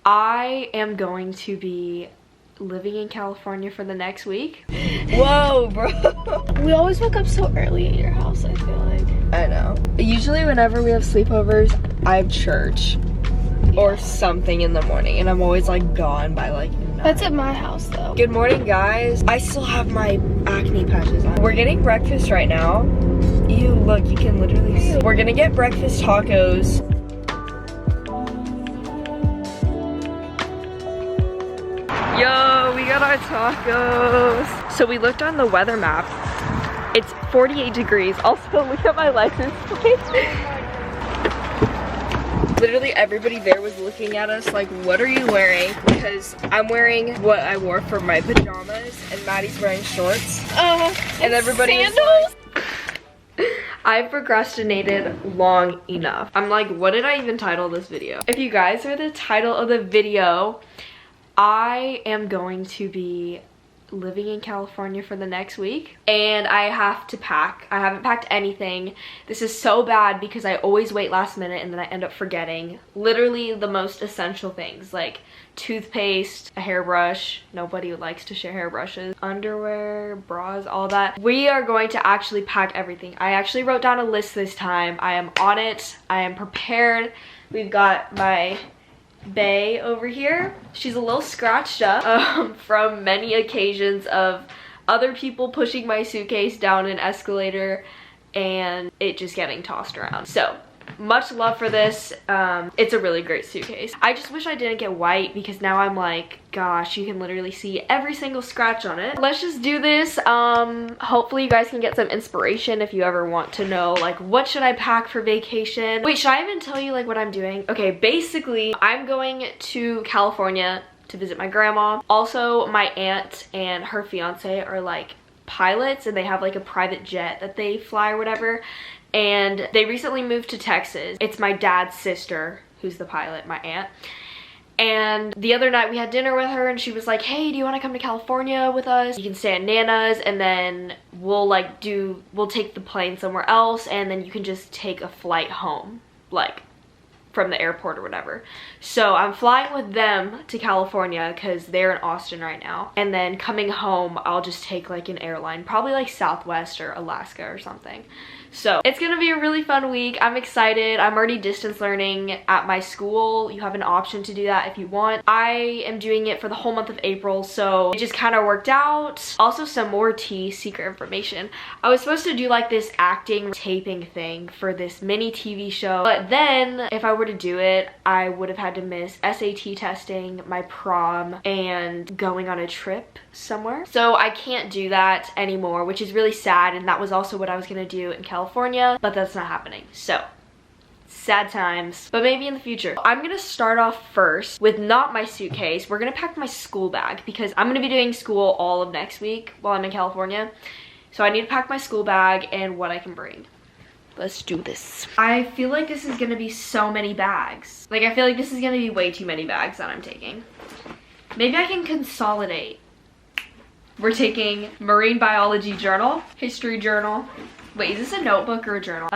I am going to be living in California for the next week. Whoa, bro. We always wake up so early at your house, I feel like. I know. Usually whenever we have sleepovers, I have church or something in the morning, and I'm always like gone by like 9. That's at my house though. Good morning, guys. I still have my acne patches on. We're getting breakfast right now. Ew, look, you can literally see. We're gonna get breakfast tacos. Yo, we got our tacos. So we looked on the weather map. It's 48 degrees. Also, look at my license plate. Literally everybody there was looking at us like, what are you wearing? Because I'm wearing what I wore for my pajamas and Maddie's wearing shorts. And everybody is like, I've procrastinated long enough. I'm like, what did I even title this video? If you guys are the title of the video, I am going to be living in California for the next week and I have to pack. I haven't packed anything. This is so bad because I always wait last minute and then I end up forgetting literally the most essential things like toothpaste, a hairbrush. Nobody likes to share hairbrushes. Underwear, bras, all that. We are going to actually pack everything. I actually wrote down a list this time. I am on it. I am prepared. We've got my Bae over here. She's a little scratched up from many occasions of other people pushing my suitcase down an escalator and it just getting tossed around. So much love for this. It's a really great suitcase. I just wish I didn't get white because now I'm like, gosh, you can literally see every single scratch on it. Let's just do this. Hopefully you guys can get some inspiration if you ever want to know like what should I pack for vacation. Wait, should I even tell you like what I'm doing? Okay, basically I'm going to California to visit my grandma. Also, my aunt and her fiance are like pilots and they have like a private jet that they fly or whatever. And they recently moved to Texas. It's my dad's sister who's the pilot, my aunt. And the other night we had dinner with her and she was like, hey, do you want to come to California with us? You can stay at Nana's and then we'll take the plane somewhere else and then you can just take a flight home, like from the airport or whatever. So I'm flying with them to California because they're in Austin right now. And then coming home, I'll just take like an airline, probably like Southwest or Alaska or something. So it's gonna be a really fun week. I'm excited. I'm already distance learning at my school. You have an option to do that if you want. I am doing it for the whole month of April, so it just kind of worked out. Also, some more tea secret information. I was supposed to do like this acting taping thing for this mini TV show, but then if I were to do it, I would have had to miss SAT testing, my prom, and going on a trip somewhere. So I can't do that anymore, which is really sad, and that was also what I was gonna do in California, but that's not happening. So sad times, but maybe in the future. I'm gonna start off first with not my suitcase. We're gonna pack my school bag because I'm gonna be doing school all of next week while I'm in California. So I need to pack my school bag and what I can bring. Let's do this. I feel like this is gonna be so many bags. Like I feel like this is gonna be way too many bags that I'm taking. Maybe I can consolidate. We're taking marine biology journal, history journal. Wait, is this a notebook or a journal?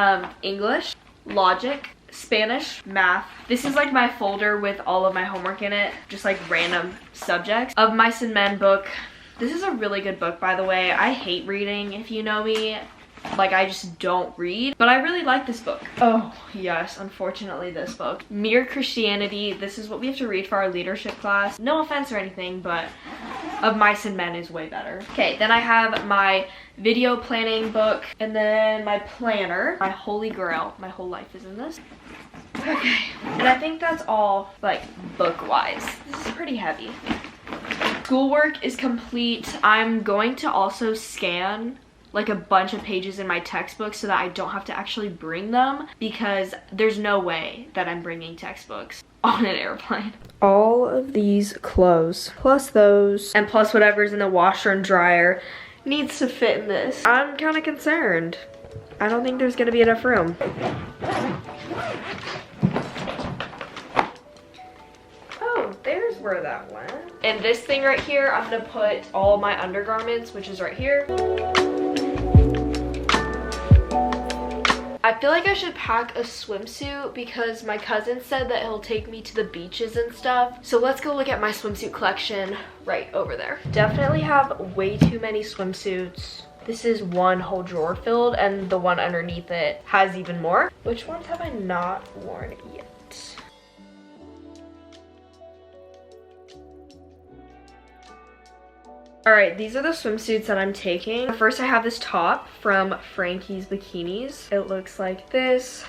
English, logic, Spanish, math. This is like my folder with all of my homework in it, just like random subjects. Of Mice and Men book. This is a really good book, by the way. I hate reading, if you know me. Like, I just don't read, but I really like this book. Oh, yes, unfortunately, this book. Mere Christianity. This is what we have to read for our leadership class. No offense or anything, but Of Mice and Men is way better. Okay, then I have my video planning book, and then my planner, my holy grail. My whole life is in this. Okay, and I think that's all, like, book-wise. This is pretty heavy. Schoolwork is complete. I'm going to also scan like a bunch of pages in my textbook so that I don't have to actually bring them, because there's no way that I'm bringing textbooks on an airplane. All of these clothes, plus those, and plus whatever's in the washer and dryer needs to fit in this. I'm kind of concerned. I don't think there's gonna be enough room. Oh, there's where that went. And this thing right here, I'm gonna put all my undergarments, which is right here. I feel like I should pack a swimsuit because my cousin said that he'll take me to the beaches and stuff. So let's go look at my swimsuit collection right over there. Definitely have way too many swimsuits. This is one whole drawer filled, and the one underneath it has even more. Which ones have I not worn yet? Alright, these are the swimsuits that I'm taking. First, I have this top from Frankie's Bikinis. It looks like this.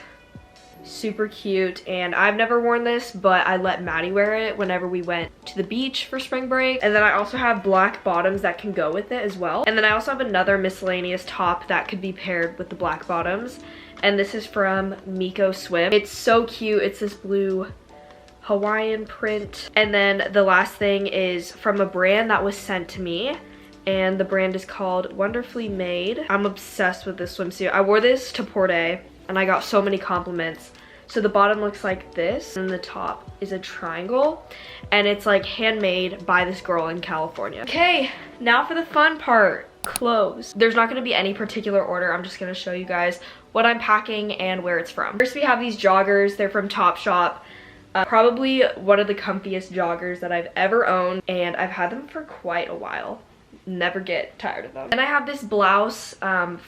Super cute, and I've never worn this, but I let Maddie wear it whenever we went to the beach for spring break. And then I also have black bottoms that can go with it as well. And then I also have another miscellaneous top that could be paired with the black bottoms. And this is from Miko Swim. It's so cute. It's this blue Hawaiian print. And then the last thing is from a brand that was sent to me, and the brand is called Wonderfully Made. I'm obsessed with this swimsuit. I wore this to Port A and I got so many compliments. So the bottom looks like this, and the top is a triangle, and it's like handmade by this girl in California. Okay, now for the fun part, clothes. There's not gonna be any particular order. I'm just gonna show you guys what I'm packing and where it's from. First, we have these joggers. They're from Topshop. Probably one of the comfiest joggers that I've ever owned, and I've had them for quite a while. Never get tired of them. And I have this blouse,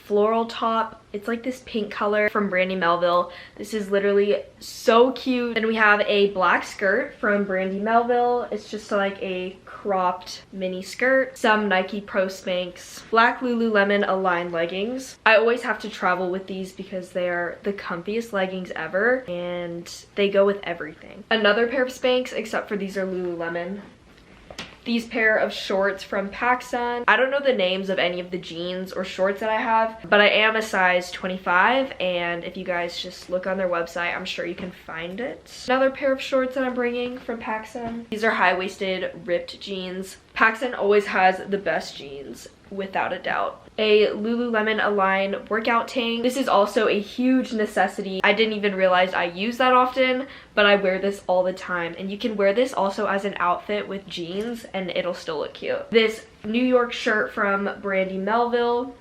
floral top. It's like this pink color from Brandy Melville. This is literally so cute. And we have a black skirt from Brandy Melville. It's just like a cropped mini skirt. Some Nike Pro Spanx. Black Lululemon Align leggings. I always have to travel with these because they are the comfiest leggings ever, and they go with everything. Another pair of Spanx, except for these are Lululemon. These pair of shorts from PacSun. I don't know the names of any of the jeans or shorts that I have, but I am a size 25, and if you guys just look on their website, I'm sure you can find it. Another pair of shorts that I'm bringing from PacSun. These are high-waisted ripped jeans. PacSun always has the best jeans, without a doubt. A Lululemon Align workout tank. This is also a huge necessity. I didn't even realize I use that often, but I wear this all the time. And you can wear this also as an outfit with jeans and it'll still look cute. This New York shirt from Brandy Melville.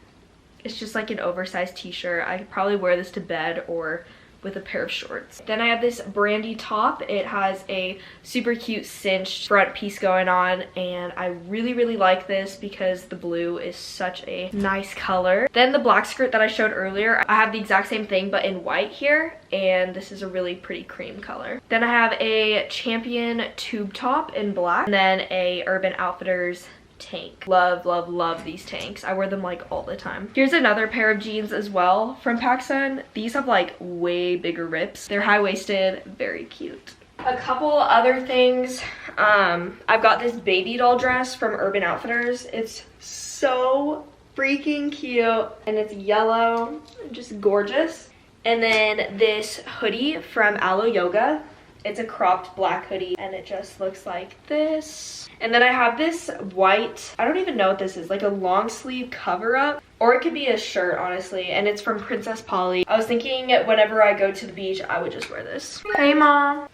It's just like an oversized t-shirt. I could probably wear this to bed or with a pair of shorts. Then I have this Brandy top. It has a super cute cinched front piece going on, and I really like this because the blue is such a nice color. Then the black skirt that I showed earlier, I have the exact same thing but in white here, and this is a really pretty cream color. Then I have a Champion tube top in black, and then a Urban Outfitters tank. Love these tanks. I wear them like all the time. Here's another pair of jeans as well from PacSun. These have like way bigger rips. They're high-waisted, very cute. A couple other things. I've got this baby doll dress from Urban Outfitters. It's so freaking cute, and it's yellow, just gorgeous. And then this hoodie from Alo Yoga. It's a cropped black hoodie, and it just looks like this. And then I have this white, I don't even know what this is, like a long sleeve cover up, or it could be a shirt, honestly, and it's from Princess Polly. I was thinking whenever I go to the beach, I would just wear this. Hey, Mom.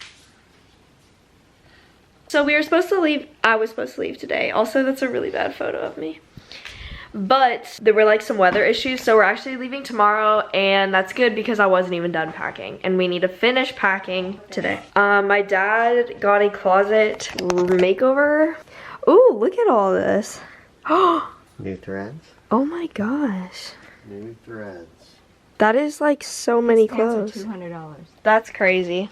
So we were supposed to leave, I was supposed to leave today. Also, that's a really bad photo of me. But there were like some weather issues, so we're actually leaving tomorrow, and that's good because I wasn't even done packing, and we need to finish packing today. My dad got a closet makeover. Ooh, look at all this. New threads? Oh my gosh. New threads. That is like so many clothes. $200. That's crazy.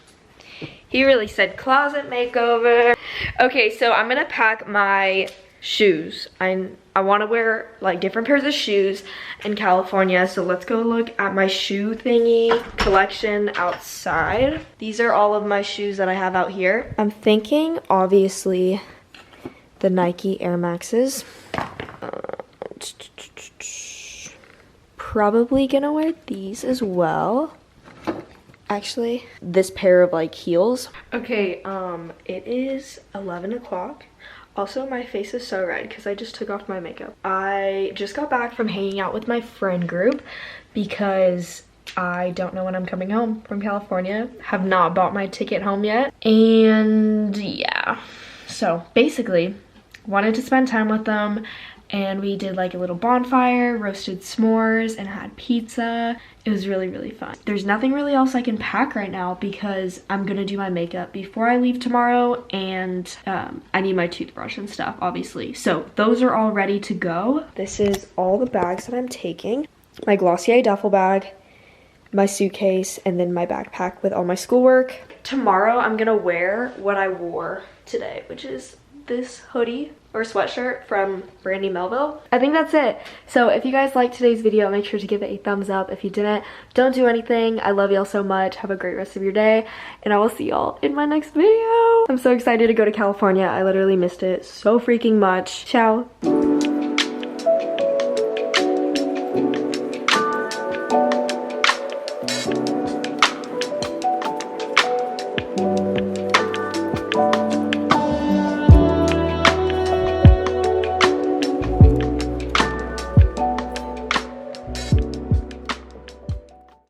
He really said closet makeover. Okay, so I'm gonna pack my shoes. I want to wear like different pairs of shoes in California, so let's go look at my shoe thingy collection outside. These are all of my shoes that I have out here. I'm thinking obviously the Nike Air Maxes. Probably gonna wear these as well. Actually, this pair of like heels. Okay, it is 11 o'clock. Also, my face is so red because I just took off my makeup. I just got back from hanging out with my friend group because I don't know when I'm coming home from California. Have not bought my ticket home yet. And yeah, so basically wanted to spend time with them and we did like a little bonfire, roasted s'mores, and had pizza. It was really, really fun. There's nothing really else I can pack right now because I'm gonna do my makeup before I leave tomorrow, and I need my toothbrush and stuff, obviously. So those are all ready to go. This is all the bags that I'm taking. My Glossier duffel bag, my suitcase, and then my backpack with all my schoolwork. Tomorrow I'm gonna wear what I wore today, which is this hoodie or sweatshirt from Brandy Melville. I think that's it. So if you guys liked today's video, make sure to give it a thumbs up. If you didn't, don't do anything. I love y'all so much. Have a great rest of your day, and I will see y'all in my next video. I'm so excited to go to California. I literally missed it so freaking much. Ciao.